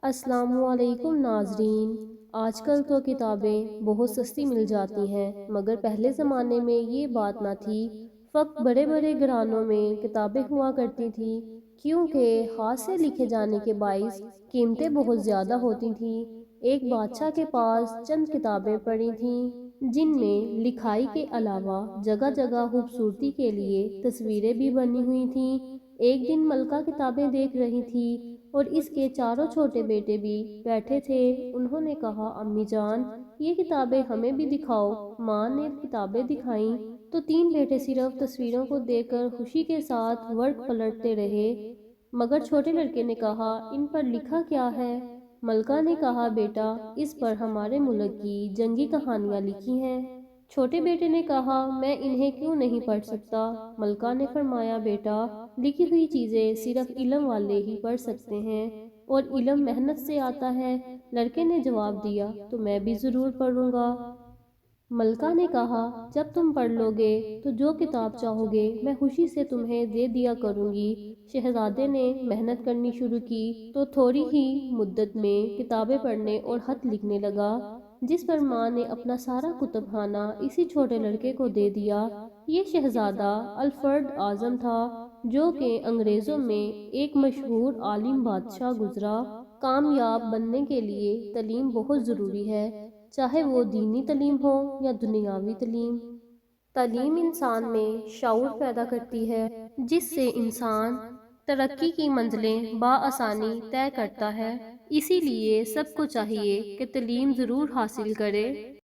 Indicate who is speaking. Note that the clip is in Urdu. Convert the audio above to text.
Speaker 1: السلام علیکم ناظرین۔ آج کل تو کتابیں بہت سستی مل جاتی ہیں، مگر پہلے زمانے میں یہ بات نہ تھی۔ فقط بڑے بڑے گھرانوں میں کتابیں ہوا کرتی تھیں، کیونکہ ہاتھ سے لکھے جانے کے باعث قیمتیں بہت زیادہ ہوتی تھیں۔ ایک بادشاہ کے پاس چند کتابیں پڑی تھیں، جن میں لکھائی کے علاوہ جگہ جگہ خوبصورتی کے لیے تصویریں بھی بنی ہوئی تھیں۔ ایک دن ملکہ کتابیں دیکھ رہی تھی اور اس کے چاروں چھوٹے بیٹے بھی بیٹھے تھے۔ انہوں نے کہا، امی جان، یہ کتابیں ہمیں بھی دکھاؤ۔ ماں نے کتابیں دکھائیں تو تین بیٹے صرف تصویروں کو دیکھ کر خوشی کے ساتھ ورق پلٹتے رہے، مگر چھوٹے لڑکے نے کہا، ان پر لکھا کیا ہے؟ ملکہ نے کہا، بیٹا، اس پر ہمارے ملک کی جنگی کہانیاں لکھی ہیں۔ چھوٹے بیٹے نے کہا، میں انہیں کیوں نہیں پڑھ سکتا؟ ملکہ نے فرمایا، بیٹا، لکھی ہوئی چیزیں صرف علم والے ہی پڑھ سکتے ہیں، اور علم محنت سے آتا ہے۔ لڑکے نے جواب دیا، تو میں بھی ضرور پڑھوں گا۔ ملکہ نے کہا، جب تم پڑھ لو گے تو جو کتاب چاہو گے میں خوشی سے تمہیں دے دیا کروں گی۔ شہزادے نے محنت کرنی شروع کی تو تھوڑی ہی مدت میں کتابیں پڑھنے اور خط لکھنے لگا، جس پر ماں نے اپنا سارا کتب خانہ اسی چھوٹے لڑکے کو دے دیا۔ یہ شہزادہ الفرڈ اعظم تھا، جو کہ انگریزوں میں ایک مشہور عالم بادشاہ گزرا۔ کامیاب بننے کے لیے تعلیم بہت ضروری ہے، چاہے وہ دینی تعلیم ہو یا دنیاوی تعلیم۔ تعلیم انسان میں شعور پیدا کرتی ہے، جس سے انسان ترقی کی منزلیں بآسانی طے کرتا ہے۔ اسی لیے سب کو چاہیے کہ تعلیم ضرور حاصل کرے۔